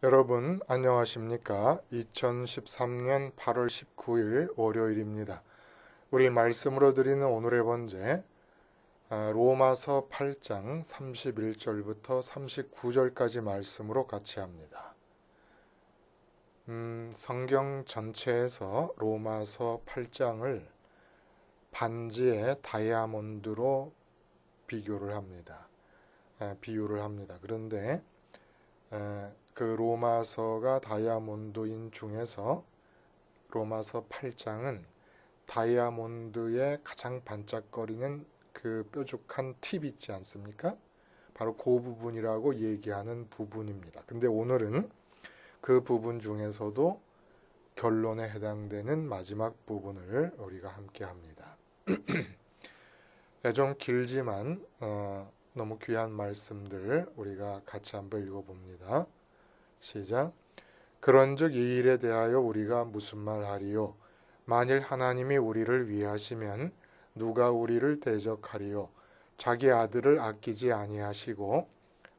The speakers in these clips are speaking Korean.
여러분 안녕하십니까? 2013년 8월 19일 월요일입니다. 우리 말씀으로 드리는 오늘의 번제 로마서 8장 31절부터 39절까지 말씀으로 같이 합니다. 성경 전체에서 로마서 8장을 반지의 다이아몬드로 비유를 합니다. 그런데 그 로마서가 다이아몬드인 중에서 로마서 8장은 다이아몬드의 가장 반짝거리는 그 뾰족한 팁 있지 않습니까? 바로 그 부분이라고 얘기하는 부분입니다. 근데 오늘은 그 부분 중에서도 결론에 해당되는 마지막 부분을 우리가 함께 합니다. 좀 길지만 너무 귀한 말씀들 우리가 같이 한번 읽어봅니다. 시작. 그런즉 이 일에 대하여 우리가 무슨 말하리요? 만일 하나님이 우리를 위하시면 누가 우리를 대적하리요? 자기 아들을 아끼지 아니하시고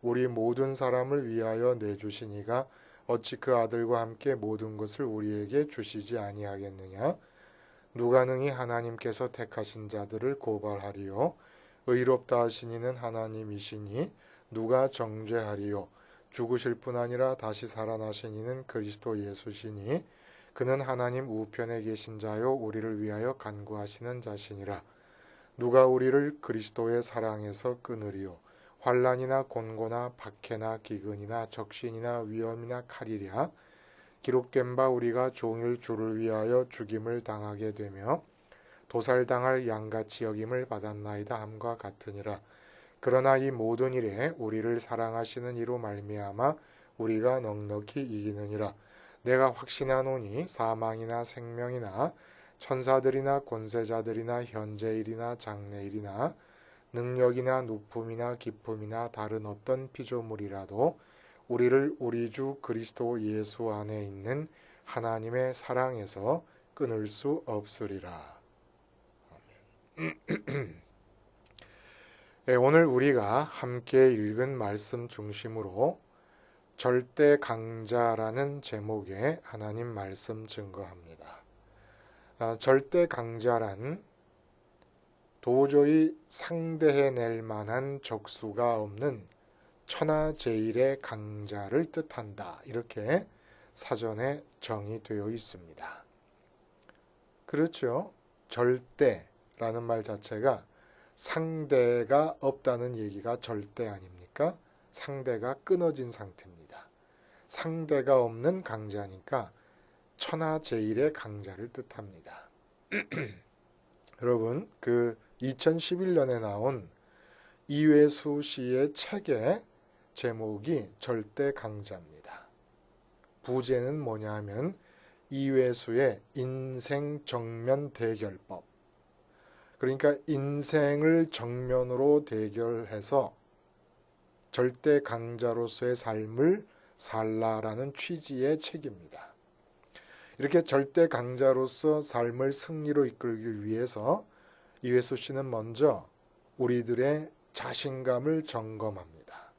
우리 모든 사람을 위하여 내주시니가 어찌 그 아들과 함께 모든 것을 우리에게 주시지 아니하겠느냐? 누가 능히 하나님께서 택하신 자들을 고발하리요? 의롭다 하신 이는 하나님이시니 누가 정죄하리요? 죽으실 뿐 아니라 다시 살아나신 이는 그리스도 예수시니 그는 하나님 우편에 계신 자요 우리를 위하여 간구하시는 자시니라. 누가 우리를 그리스도의 사랑에서 끊으리요? 환난이나 곤고나 박해나 기근이나 적신이나 위험이나 칼이랴. 기록된 바 우리가 종일 주를 위하여 죽임을 당하게 되며 도살당할 양같이 여김을 받았나이다 함과 같으니라. 그러나 이 모든 일에 우리를 사랑하시는 이로 말미암아 우리가 넉넉히 이기느니라. 내가 확신하노니 사망이나 생명이나 천사들이나 권세자들이나 현재일이나 장래일이나 능력이나 높음이나 기쁨이나 다른 어떤 피조물이라도 우리를 우리 주 그리스도 예수 안에 있는 하나님의 사랑에서 끊을 수 없으리라. 오늘 우리가 함께 읽은 말씀 중심으로 절대 강자라는 제목의 하나님 말씀 증거합니다. 절대 강자란 도저히 상대해낼 만한 적수가 없는 천하제일의 강자를 뜻한다. 이렇게 사전에 정의되어 있습니다. 그렇죠? 절대라는 말 자체가 상대가 없다는 얘기가 절대 아닙니까? 상대가 끊어진 상태입니다. 상대가 없는 강자니까 천하제일의 강자를 뜻합니다. 여러분, 그 2011년에 나온 이회수 씨의 책의 제목이 절대 강자입니다. 부제는 뭐냐 하면 이회수의 인생 정면 대결법. 그러니까 인생을 정면으로 대결해서 절대 강자로서의 삶을 살라라는 취지의 책입니다. 이렇게 절대 강자로서 삶을 승리로 이끌기 위해서 이회수 씨는 먼저 우리들의 자신감을 점검합니다.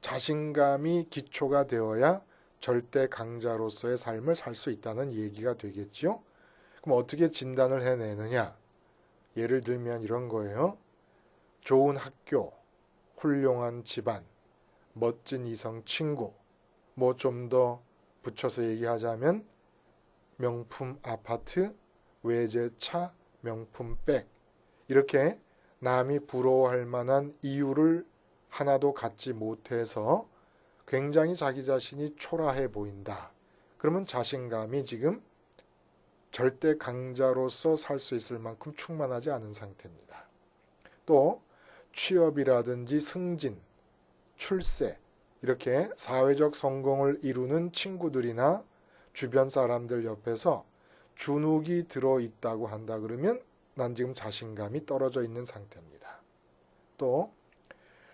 자신감이 기초가 되어야 절대 강자로서의 삶을 살 수 있다는 얘기가 되겠지요. 그럼 어떻게 진단을 해내느냐? 예를 들면 이런 거예요. 좋은 학교, 훌륭한 집안, 멋진 이성 친구, 뭐 좀 더 붙여서 얘기하자면 명품 아파트, 외제차, 명품 백, 이렇게 남이 부러워할 만한 이유를 하나도 갖지 못해서 굉장히 자기 자신이 초라해 보인다. 그러면 자신감이 지금 절대 강자로서 살 수 있을 만큼 충만하지 않은 상태입니다. 또 취업이라든지 승진, 출세, 이렇게 사회적 성공을 이루는 친구들이나 주변 사람들 옆에서 주눅이 들어있다고 한다 그러면 난 지금 자신감이 떨어져 있는 상태입니다. 또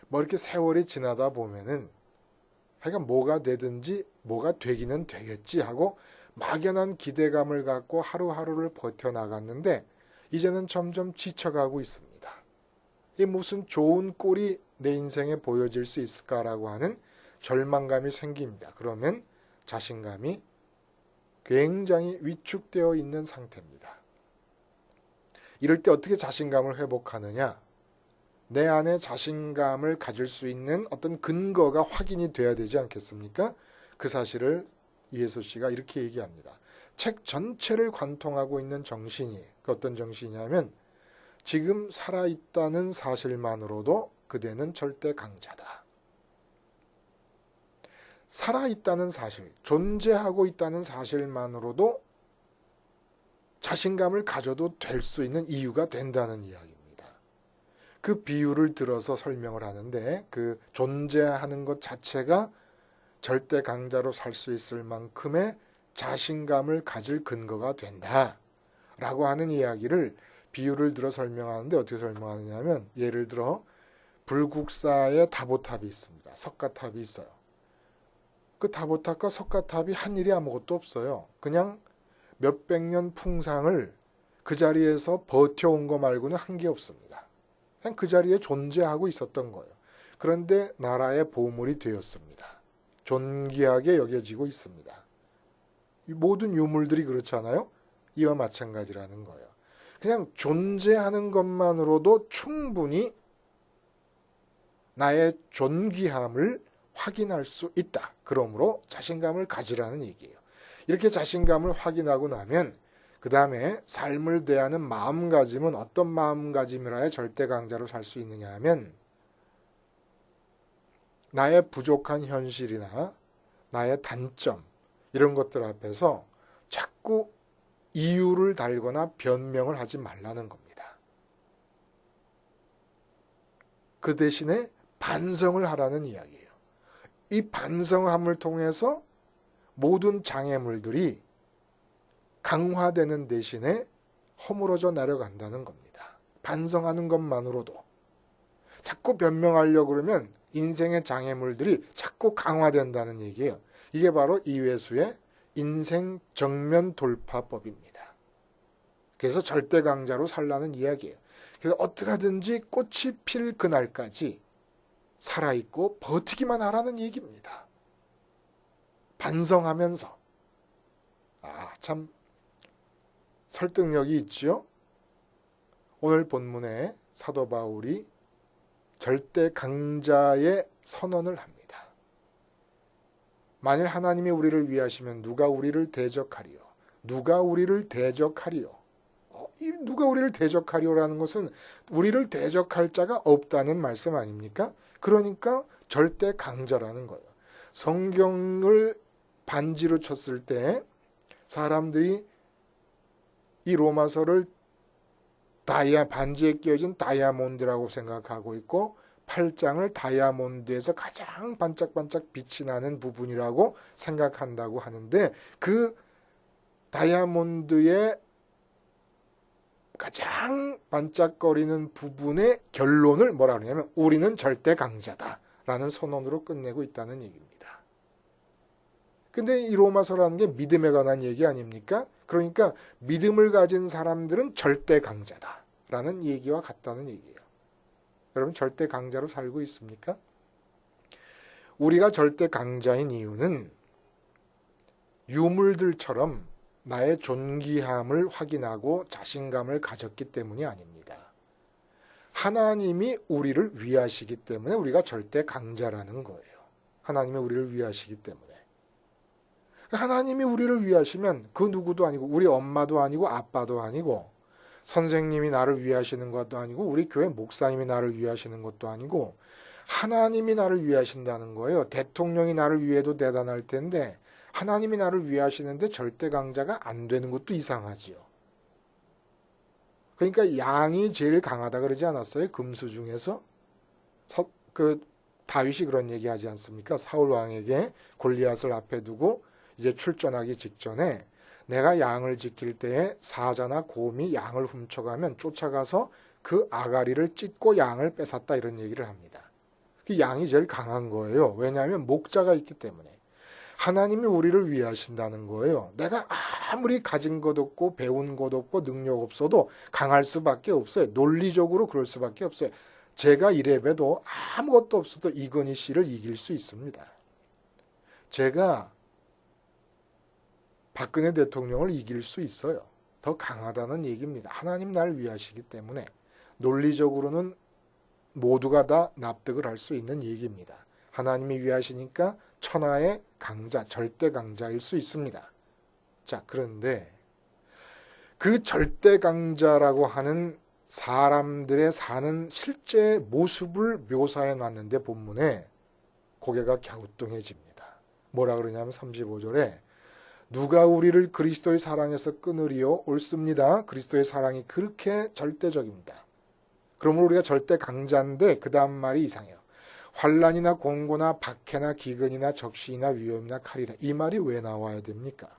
뭐 이렇게 세월이 지나다 보면은 하여간 뭐가 되든지 뭐가 되기는 되겠지 하고 막연한 기대감을 갖고 하루하루를 버텨나갔는데 이제는 점점 지쳐가고 있습니다. 이게 무슨 좋은 꼴이 내 인생에 보여질 수 있을까라고 하는 절망감이 생깁니다. 그러면 자신감이 굉장히 위축되어 있는 상태입니다. 이럴 때 어떻게 자신감을 회복하느냐? 내 안에 자신감을 가질 수 있는 어떤 근거가 확인이 돼야 되지 않겠습니까? 그 사실을 이혜수 씨가 이렇게 얘기합니다. 책 전체를 관통하고 있는 정신이 어떤 정신이냐면 지금 살아있다는 사실만으로도 그대는 절대 강자다. 살아있다는 사실, 존재하고 있다는 사실만으로도 자신감을 가져도 될 수 있는 이유가 된다는 이야기입니다. 그 비유를 들어서 설명을 하는데 그 존재하는 것 자체가 절대 강자로 살 수 있을 만큼의 자신감을 가질 근거가 된다라고 하는 이야기를 비유를 들어 설명하는데 어떻게 설명하느냐면 예를 들어 불국사에 다보탑이 있습니다. 석가탑이 있어요. 그 다보탑과 석가탑이 한 일이 아무것도 없어요. 그냥 몇백 년 풍상을 그 자리에서 버텨온 거 말고는 한 게 없습니다. 그냥 그 자리에 존재하고 있었던 거예요. 그런데 나라의 보물이 되었습니다. 존귀하게 여겨지고 있습니다. 모든 유물들이 그렇잖아요. 이와 마찬가지라는 거예요. 그냥 존재하는 것만으로도 충분히 나의 존귀함을 확인할 수 있다. 그러므로 자신감을 가지라는 얘기예요. 이렇게 자신감을 확인하고 나면 그 다음에 삶을 대하는 마음가짐은 어떤 마음가짐이라야 절대 강자로 살 수 있느냐 하면 나의 부족한 현실이나 나의 단점 이런 것들 앞에서 자꾸 이유를 달거나 변명을 하지 말라는 겁니다. 그 대신에 반성을 하라는 이야기예요. 이 반성함을 통해서 모든 장애물들이 강화되는 대신에 허물어져 내려간다는 겁니다. 반성하는 것만으로도. 자꾸 변명하려고 그러면 인생의 장애물들이 자꾸 강화된다는 얘기예요. 이게 바로 이회수의 인생 정면 돌파법입니다. 그래서 절대 강자로 살라는 이야기예요. 그래서 어떻게 하든지 꽃이 필 그날까지 살아있고 버티기만 하라는 얘기입니다. 반성하면서. 참 설득력이 있죠. 오늘 본문에 사도 바울이 절대 강자의 선언을 합니다. 만일 하나님이 우리를 위하시면 누가 우리를 대적하리요? 누가 우리를 대적하리요? 누가 우리를 대적하리요라는 것은 우리를 대적할 자가 없다는 말씀 아닙니까? 그러니까 절대 강자라는 거예요. 성경을 반지로 쳤을 때 사람들이 이 로마서를 반지에 끼워진 다이아몬드라고 생각하고 있고 8장을 다이아몬드에서 가장 반짝반짝 빛이 나는 부분이라고 생각한다고 하는데 그 다이아몬드의 가장 반짝거리는 부분의 결론을 뭐라 그러냐면 우리는 절대 강자다라는 선언으로 끝내고 있다는 얘기입니다. 근데 이 로마서라는 게 믿음에 관한 얘기 아닙니까? 그러니까 믿음을 가진 사람들은 절대 강자다라는 얘기와 같다는 얘기예요. 여러분 절대 강자로 살고 있습니까? 우리가 절대 강자인 이유는 유물들처럼 나의 존귀함을 확인하고 자신감을 가졌기 때문이 아닙니다. 하나님이 우리를 위하시기 때문에 우리가 절대 강자라는 거예요. 하나님이 우리를 위하시기 때문에. 하나님이 우리를 위하시면 그 누구도 아니고 우리 엄마도 아니고 아빠도 아니고 선생님이 나를 위하시는 것도 아니고 우리 교회 목사님이 나를 위하시는 것도 아니고 하나님이 나를 위하신다는 거예요. 대통령이 나를 위해도 대단할 텐데 하나님이 나를 위하시는데 절대 강자가 안 되는 것도 이상하지요. 그러니까 양이 제일 강하다 그러지 않았어요? 금수 중에서? 다윗이 그런 얘기하지 않습니까? 사울 왕에게 골리앗을 앞에 두고 이제 출전하기 직전에 내가 양을 지킬 때에 사자나 곰이 양을 훔쳐가면 쫓아가서 그 아가리를 찢고 양을 뺏었다 이런 얘기를 합니다. 그 양이 제일 강한 거예요. 왜냐하면 목자가 있기 때문에. 하나님이 우리를 위하신다는 거예요. 내가 아무리 가진 것 없고 배운 것 없고 능력 없어도 강할 수밖에 없어요. 논리적으로 그럴 수밖에 없어요. 제가 이래봬도 아무것도 없어도 이건희 씨를 이길 수 있습니다. 제가 박근혜 대통령을 이길 수 있어요. 더 강하다는 얘기입니다. 하나님 나를 위하시기 때문에 논리적으로는 모두가 다 납득을 할 수 있는 얘기입니다. 하나님이 위하시니까 천하의 강자, 절대 강자일 수 있습니다. 자, 그런데 그 절대 강자라고 하는 사람들의 사는 실제 모습을 묘사해 놨는데 본문에 고개가 갸우뚱해집니다. 뭐라 그러냐면 35절에 누가 우리를 그리스도의 사랑에서 끊으리요? 옳습니다. 그리스도의 사랑이 그렇게 절대적입니다. 그러므로 우리가 절대 강자인데 그 다음 말이 이상해요. 환난이나 공고나 박해나 기근이나 적신이나 위험이나 칼이라. 이 말이 왜 나와야 됩니까?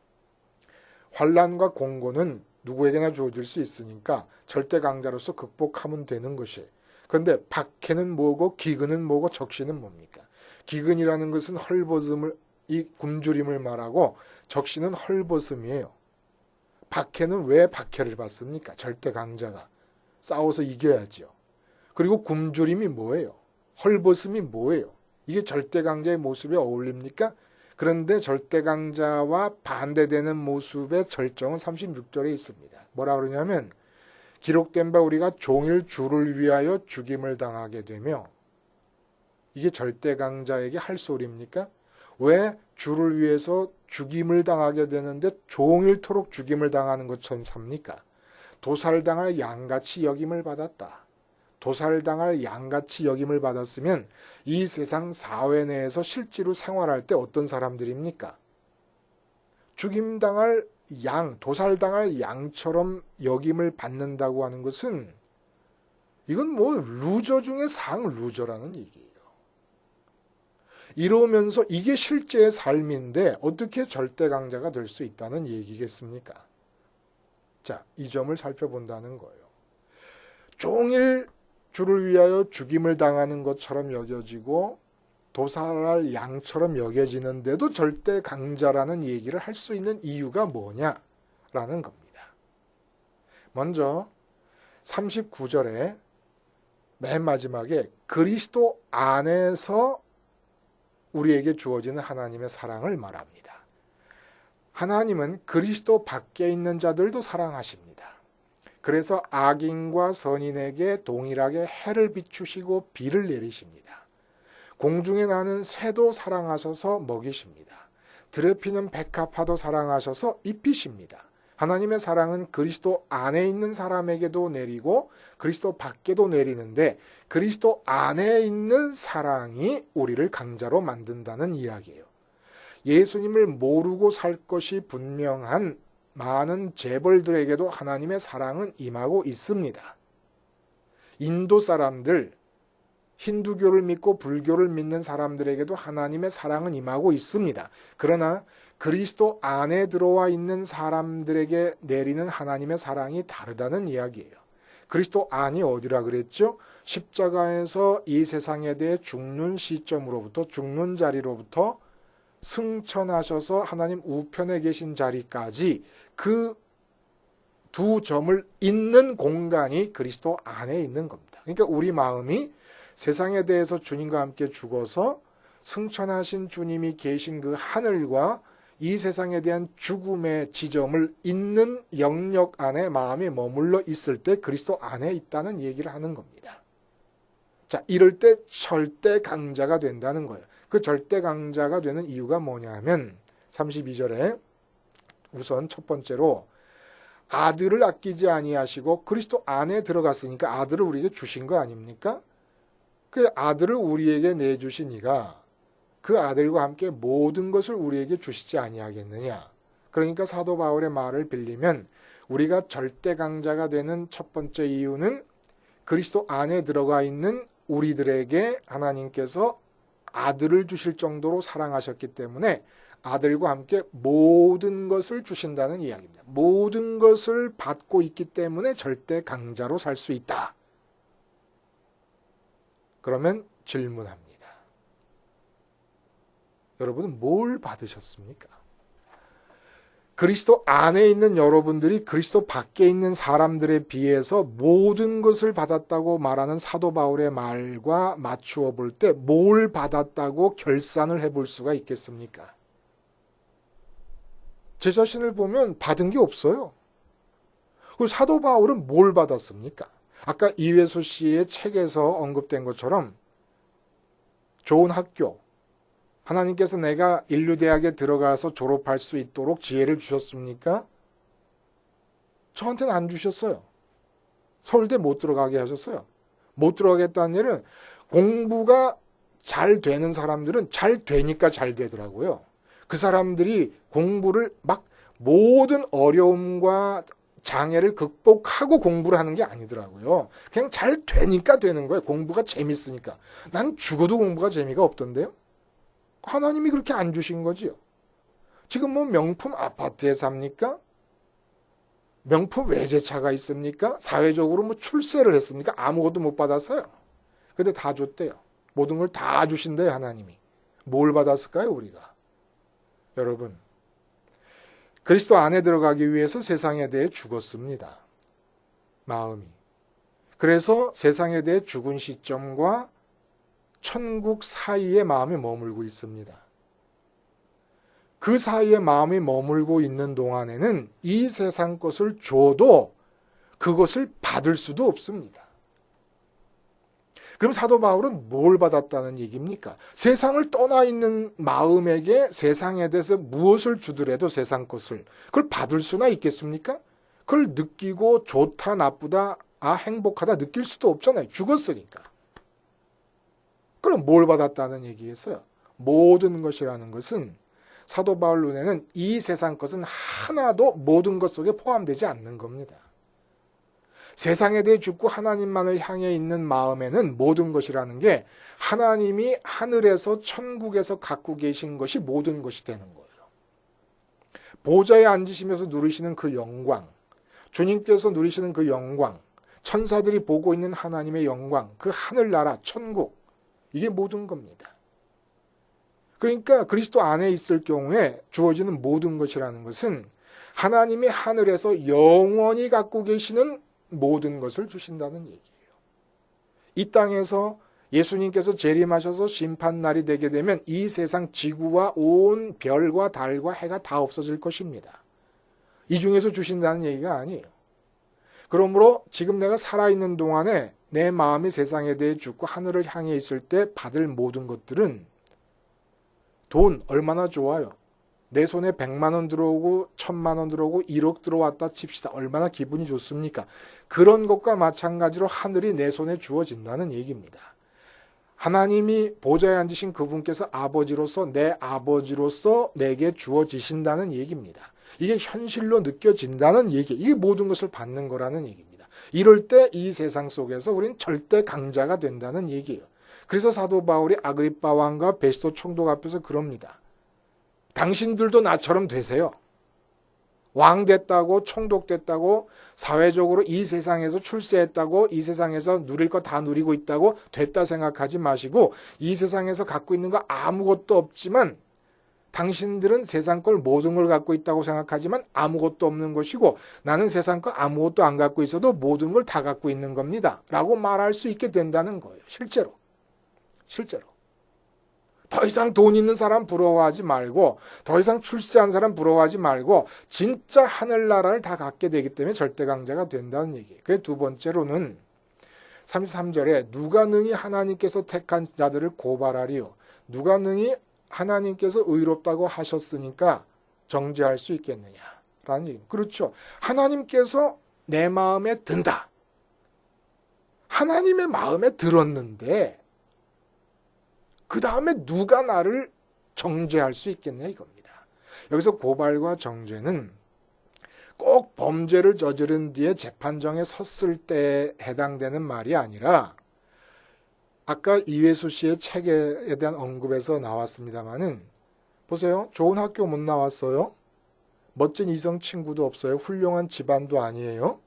환난과 공고는 누구에게나 주어질 수 있으니까 절대 강자로서 극복하면 되는 것이에요. 그런데 박해는 뭐고 기근은 뭐고 적신은 뭡니까? 기근이라는 것은 헐벗음을 이 굶주림을 말하고 적신은 헐벗음이에요. 박해는 왜 박해를 받습니까? 절대 강자가 싸워서 이겨야죠. 그리고 굶주림이 뭐예요? 헐벗음이 뭐예요? 이게 절대 강자의 모습에 어울립니까? 그런데 절대 강자와 반대되는 모습의 절정은 36절에 있습니다. 뭐라 그러냐면 기록된 바 우리가 종일 주를 위하여 죽임을 당하게 되며, 이게 절대 강자에게 할 소리입니까? 왜 주를 위해서 죽임을 당하게 되는데 종일토록 죽임을 당하는 것처럼 삽니까? 도살당할 양같이 여김을 받았다. 도살당할 양같이 여김을 받았으면 이 세상 사회 내에서 실제로 생활할 때 어떤 사람들입니까? 죽임당할 양, 도살당할 양처럼 여김을 받는다고 하는 것은 이건 뭐 루저 중에 상 루저라는 얘기예요. 이러면서 이게 실제의 삶인데 어떻게 절대 강자가 될 수 있다는 얘기겠습니까? 자, 이 점을 살펴본다는 거예요. 종일 주를 위하여 죽임을 당하는 것처럼 여겨지고 도살할 양처럼 여겨지는데도 절대 강자라는 얘기를 할 수 있는 이유가 뭐냐라는 겁니다. 먼저 39절에 맨 마지막에 그리스도 안에서 우리에게 주어지는 하나님의 사랑을 말합니다. 하나님은 그리스도 밖에 있는 자들도 사랑하십니다. 그래서 악인과 선인에게 동일하게 해를 비추시고 비를 내리십니다. 공중에 나는 새도 사랑하셔서 먹이십니다. 들에 피는 백합화도 사랑하셔서 입히십니다. 하나님의 사랑은 그리스도 안에 있는 사람에게도 내리고 그리스도 밖에도 내리는데 그리스도 안에 있는 사랑이 우리를 강자로 만든다는 이야기예요. 예수님을 모르고 살 것이 분명한 많은 재벌들에게도 하나님의 사랑은 임하고 있습니다. 인도 사람들, 힌두교를 믿고 불교를 믿는 사람들에게도 하나님의 사랑은 임하고 있습니다. 그러나 그리스도 안에 들어와 있는 사람들에게 내리는 하나님의 사랑이 다르다는 이야기예요. 그리스도 안이 어디라 그랬죠? 십자가에서 이 세상에 대해 죽는 시점으로부터 죽는 자리로부터 승천하셔서 하나님 우편에 계신 자리까지 그 두 점을 잇는 공간이 그리스도 안에 있는 겁니다. 그러니까 우리 마음이 세상에 대해서 주님과 함께 죽어서 승천하신 주님이 계신 그 하늘과 이 세상에 대한 죽음의 지점을 잇는 영역 안에 마음이 머물러 있을 때 그리스도 안에 있다는 얘기를 하는 겁니다. 자, 이럴 때 절대 강자가 된다는 거예요. 그 절대 강자가 되는 이유가 뭐냐 하면 32절에 우선 첫 번째로 아들을 아끼지 아니하시고 그리스도 안에 들어갔으니까 아들을 우리에게 주신 거 아닙니까? 그 아들을 우리에게 내주시니가 그 아들과 함께 모든 것을 우리에게 주시지 아니하겠느냐. 그러니까 사도 바울의 말을 빌리면 우리가 절대 강자가 되는 첫 번째 이유는 그리스도 안에 들어가 있는 우리들에게 하나님께서 아들을 주실 정도로 사랑하셨기 때문에 아들과 함께 모든 것을 주신다는 이야기입니다. 모든 것을 받고 있기 때문에 절대 강자로 살 수 있다. 그러면 질문합니다. 여러분은 뭘 받으셨습니까? 그리스도 안에 있는 여러분들이 그리스도 밖에 있는 사람들에 비해서 모든 것을 받았다고 말하는 사도 바울의 말과 맞추어 볼 때 뭘 받았다고 결산을 해볼 수가 있겠습니까? 제 자신을 보면 받은 게 없어요. 그리고 사도 바울은 뭘 받았습니까? 아까 이회수 씨의 책에서 언급된 것처럼 좋은 학교, 하나님께서 내가 인류대학에 들어가서 졸업할 수 있도록 지혜를 주셨습니까? 저한테는 안 주셨어요. 서울대 못 들어가게 하셨어요. 못 들어가겠다는 일은 공부가 잘 되는 사람들은 잘 되니까 잘 되더라고요. 그 사람들이 공부를 막 모든 어려움과 장애를 극복하고 공부를 하는 게 아니더라고요. 그냥 잘 되니까 되는 거예요. 공부가 재밌으니까. 난 죽어도 공부가 재미가 없던데요. 하나님이 그렇게 안 주신 거지요. 지금 뭐 명품 아파트에 삽니까? 명품 외제차가 있습니까? 사회적으로 뭐 출세를 했습니까? 아무것도 못 받았어요. 근데 다 줬대요. 모든 걸 다 주신대요, 하나님이. 뭘 받았을까요, 우리가? 여러분, 그리스도 안에 들어가기 위해서 세상에 대해 죽었습니다. 마음이. 그래서 세상에 대해 죽은 시점과 천국 사이에 마음이 머물고 있습니다. 그 사이에 마음이 머물고 있는 동안에는 이 세상 것을 줘도 그것을 받을 수도 없습니다. 그럼 사도 바울은 뭘 받았다는 얘기입니까? 세상을 떠나 있는 마음에게 세상에 대해서 무엇을 주더라도 세상 것을 그걸 받을 수나 있겠습니까? 그걸 느끼고 좋다 나쁘다 행복하다 느낄 수도 없잖아요. 죽었으니까. 그럼 뭘 받았다는 얘기겠어요? 모든 것이라는 것은 사도 바울 눈에는 이 세상 것은 하나도 모든 것 속에 포함되지 않는 겁니다. 세상에 대해 죽고 하나님만을 향해 있는 마음에는 모든 것이라는 게 하나님이 하늘에서 천국에서 갖고 계신 것이 모든 것이 되는 거예요. 보좌에 앉으시면서 누리시는 그 영광, 주님께서 누리시는 그 영광, 천사들이 보고 있는 하나님의 영광, 그 하늘나라, 천국, 이게 모든 겁니다. 그러니까 그리스도 안에 있을 경우에 주어지는 모든 것이라는 것은 하나님이 하늘에서 영원히 갖고 계시는 모든 것을 주신다는 얘기예요. 이 땅에서 예수님께서 재림하셔서 심판날이 되게 되면 이 세상 지구와 온 별과 달과 해가 다 없어질 것입니다. 이 중에서 주신다는 얘기가 아니에요. 그러므로 지금 내가 살아있는 동안에 내 마음이 세상에 대해 죽고 하늘을 향해 있을 때 받을 모든 것들은 돈 얼마나 좋아요. 내 손에 100만 원 들어오고 1000만 원 들어오고 1억 들어왔다 칩시다. 얼마나 기분이 좋습니까? 그런 것과 마찬가지로 하늘이 내 손에 주어진다는 얘기입니다. 하나님이 보좌에 앉으신 그분께서 아버지로서 내 아버지로서 내게 주어지신다는 얘기입니다. 이게 현실로 느껴진다는 얘기. 이게 모든 것을 받는 거라는 얘기입니다. 이럴 때 이 세상 속에서 우린 절대 강자가 된다는 얘기예요. 그래서 사도 바울이 아그리빠 왕과 베스도 총독 앞에서 그럽니다. 당신들도 나처럼 되세요. 왕 됐다고 총독 됐다고 사회적으로 이 세상에서 출세했다고 이 세상에서 누릴 거 다 누리고 있다고 됐다 생각하지 마시고 이 세상에서 갖고 있는 거 아무것도 없지만 당신들은 세상 걸 모든 걸 갖고 있다고 생각하지만 아무것도 없는 것이고 나는 세상 거 아무것도 안 갖고 있어도 모든 걸 다 갖고 있는 겁니다. 라고 말할 수 있게 된다는 거예요. 실제로. 더 이상 돈 있는 사람 부러워하지 말고 더 이상 출세한 사람 부러워하지 말고 진짜 하늘나라를 다 갖게 되기 때문에 절대 강자가 된다는 얘기예요. 그 두 번째로는 33절에 누가 능히 하나님께서 택한 자들을 고발하리요. 누가 능히 하나님께서 의롭다고 하셨으니까 정죄할 수 있겠느냐라는 얘기입니다. 그렇죠. 하나님께서 내 마음에 든다. 하나님의 마음에 들었는데 그 다음에 누가 나를 정죄할 수 있겠냐 이겁니다. 여기서 고발과 정죄는 꼭 범죄를 저지른 뒤에 재판정에 섰을 때 해당되는 말이 아니라 아까 이회수 씨의 책에 대한 언급에서 나왔습니다마는 보세요. 좋은 학교 못 나왔어요. 멋진 이성 친구도 없어요. 훌륭한 집안도 아니에요.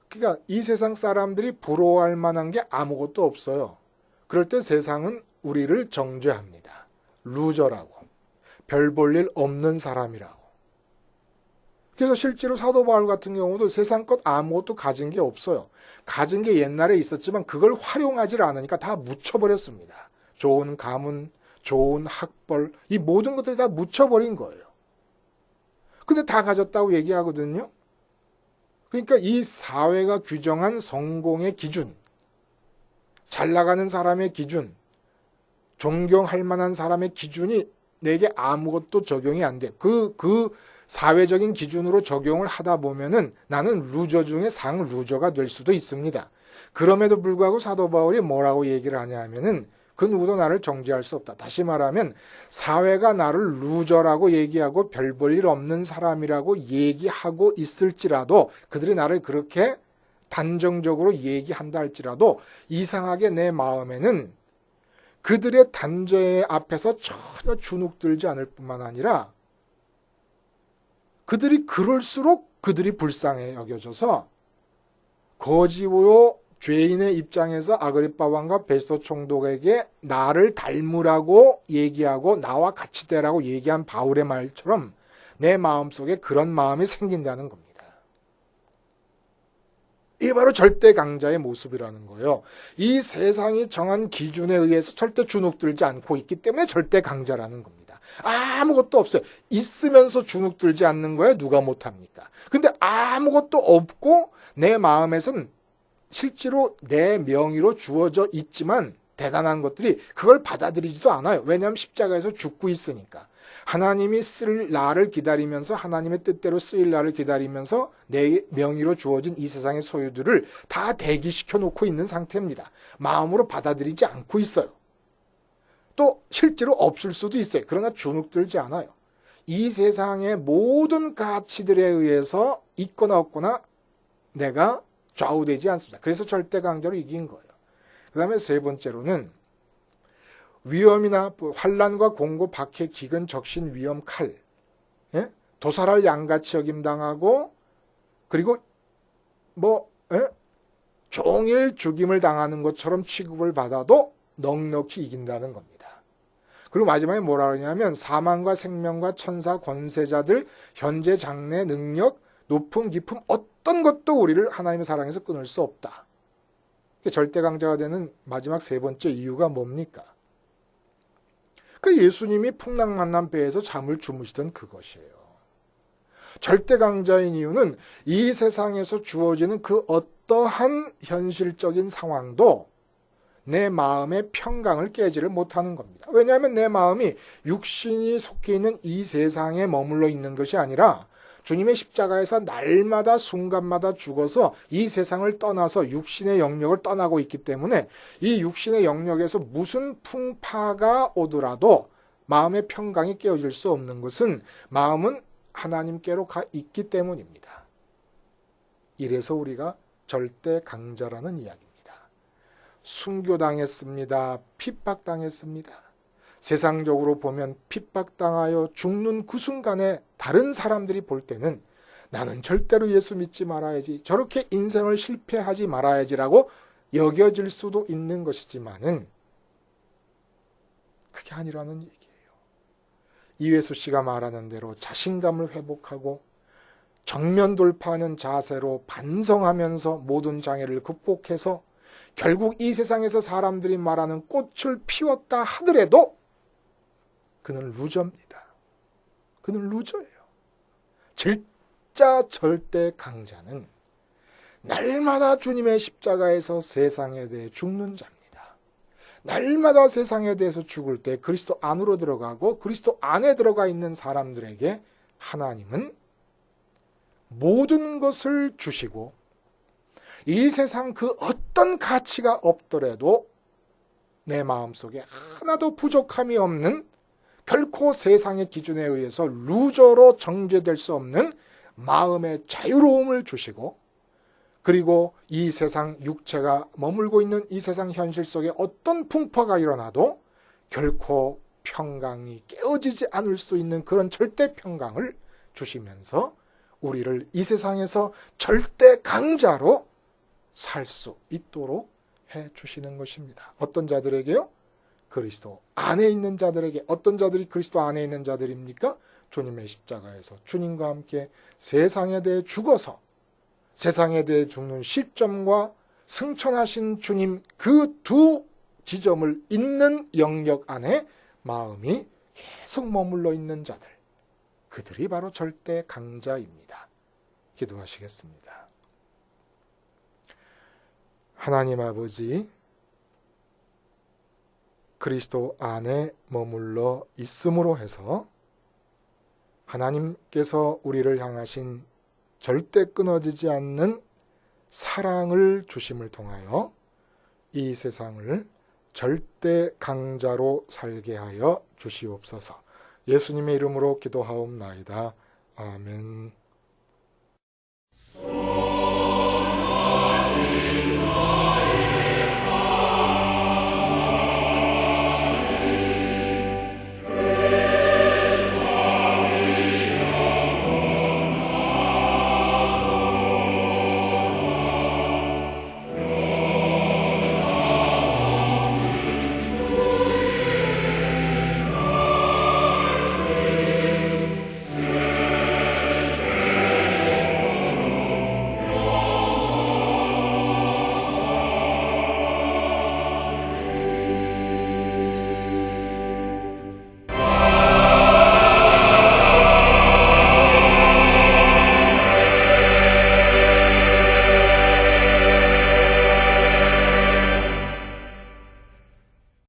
그러니까 이 세상 사람들이 부러워할 만한 게 아무것도 없어요. 그럴 때 세상은 우리를 정죄합니다. 루저라고. 별 볼 일 없는 사람이라고. 그래서 실제로 사도 바울 같은 경우도 세상 것 아무것도 가진 게 없어요. 가진 게 옛날에 있었지만 그걸 활용하지 않으니까 다 묻혀버렸습니다. 좋은 가문, 좋은 학벌, 이 모든 것들이 다 묻혀버린 거예요. 근데 다 가졌다고 얘기하거든요. 그러니까 이 사회가 규정한 성공의 기준, 잘 나가는 사람의 기준, 존경할 만한 사람의 기준이 내게 아무것도 적용이 안 돼. 그 사회적인 기준으로 적용을 하다 보면은 나는 루저 중에 상 루저가 될 수도 있습니다. 그럼에도 불구하고 사도 바울이 뭐라고 얘기를 하냐 하면은 그 누구도 나를 정죄할 수 없다. 다시 말하면 사회가 나를 루저라고 얘기하고 별 볼 일 없는 사람이라고 얘기하고 있을지라도 그들이 나를 그렇게 단정적으로 얘기한다 할지라도 이상하게 내 마음에는 그들의 단죄 앞에서 전혀 주눅들지 않을 뿐만 아니라 그들이 그럴수록 그들이 불쌍해 여겨져서 거지요 죄인의 입장에서 아그리빠 왕과 베스도 총독에게 나를 닮으라고 얘기하고 나와 같이 되라고 얘기한 바울의 말처럼 내 마음속에 그런 마음이 생긴다는 겁니다. 이게 바로 절대 강자의 모습이라는 거예요. 이 세상이 정한 기준에 의해서 절대 주눅들지 않고 있기 때문에 절대 강자라는 겁니다. 아무것도 없어요. 있으면서 주눅들지 않는 거에 누가 못합니까? 근데 아무것도 없고 내 마음에선 실제로 내 명의로 주어져 있지만 대단한 것들이 그걸 받아들이지도 않아요. 왜냐하면 십자가에서 죽고 있으니까. 하나님이 쓸 나를 기다리면서 하나님의 뜻대로 쓰일 나를 기다리면서 내 명의로 주어진 이 세상의 소유들을 다 대기시켜 놓고 있는 상태입니다. 마음으로 받아들이지 않고 있어요. 또 실제로 없을 수도 있어요. 그러나 주눅들지 않아요. 이 세상의 모든 가치들에 의해서 있거나 없거나 내가 좌우되지 않습니다. 그래서 절대 강자로 이긴 거예요. 그 다음에 세 번째로는 위험이나 환난과 공고, 박해, 기근, 적신, 위험, 칼, 도살할 양같이 여김당하고 그리고 종일 죽임을 당하는 것처럼 취급을 받아도 넉넉히 이긴다는 겁니다. 그리고 마지막에 뭐라 그러냐면 사망과 생명과 천사, 권세자들, 현재, 장래, 능력, 높음, 깊음 어떤 것도 우리를 하나님의 사랑에서 끊을 수 없다. 절대 강자가 되는 마지막 세 번째 이유가 뭡니까? 그 예수님이 풍랑 만난 배에서 잠을 주무시던 그것이에요. 절대 강자인 이유는 이 세상에서 주어지는 그 어떠한 현실적인 상황도 내 마음의 평강을 깨지를 못하는 겁니다. 왜냐하면 내 마음이 육신이 속해 있는 이 세상에 머물러 있는 것이 아니라 주님의 십자가에서 날마다 순간마다 죽어서 이 세상을 떠나서 육신의 영역을 떠나고 있기 때문에 이 육신의 영역에서 무슨 풍파가 오더라도 마음의 평강이 깨어질 수 없는 것은 마음은 하나님께로 가 있기 때문입니다. 이래서 우리가 절대 강자라는 이야기입니다. 순교당했습니다. 핍박당했습니다. 세상적으로 보면 핍박당하여 죽는 그 순간에 다른 사람들이 볼 때는 나는 절대로 예수 믿지 말아야지, 저렇게 인생을 실패하지 말아야지라고 여겨질 수도 있는 것이지만은 그게 아니라는 얘기예요. 이회수 씨가 말하는 대로 자신감을 회복하고 정면 돌파하는 자세로 반성하면서 모든 장애를 극복해서 결국 이 세상에서 사람들이 말하는 꽃을 피웠다 하더라도 그는 루저입니다. 그는 루저예요. 진짜 절대 강자는 날마다 주님의 십자가에서 세상에 대해 죽는 자입니다. 날마다 세상에 대해서 죽을 때 그리스도 안으로 들어가고 그리스도 안에 들어가 있는 사람들에게 하나님은 모든 것을 주시고 이 세상 그 어떤 가치가 없더라도 내 마음속에 하나도 부족함이 없는 결코 세상의 기준에 의해서 루저로 정죄될 수 없는 마음의 자유로움을 주시고 그리고 이 세상 육체가 머물고 있는 이 세상 현실 속에 어떤 풍파가 일어나도 결코 평강이 깨어지지 않을 수 있는 그런 절대 평강을 주시면서 우리를 이 세상에서 절대 강자로 살 수 있도록 해주시는 것입니다. 어떤 자들에게요? 그리스도 안에 있는 자들에게. 어떤 자들이 그리스도 안에 있는 자들입니까? 주님의 십자가에서 주님과 함께 세상에 대해 죽어서 세상에 대해 죽는 시점과 승천하신 주님 그 두 지점을 잇는 영역 안에 마음이 계속 머물러 있는 자들. 그들이 바로 절대 강자입니다. 기도하시겠습니다. 하나님 아버지, 그리스도 안에 머물러 있음으로 해서 하나님께서 우리를 향하신 절대 끊어지지 않는 사랑을 주심을 통하여 이 세상을 절대 강자로 살게 하여 주시옵소서. 예수님의 이름으로 기도하옵나이다. 아멘.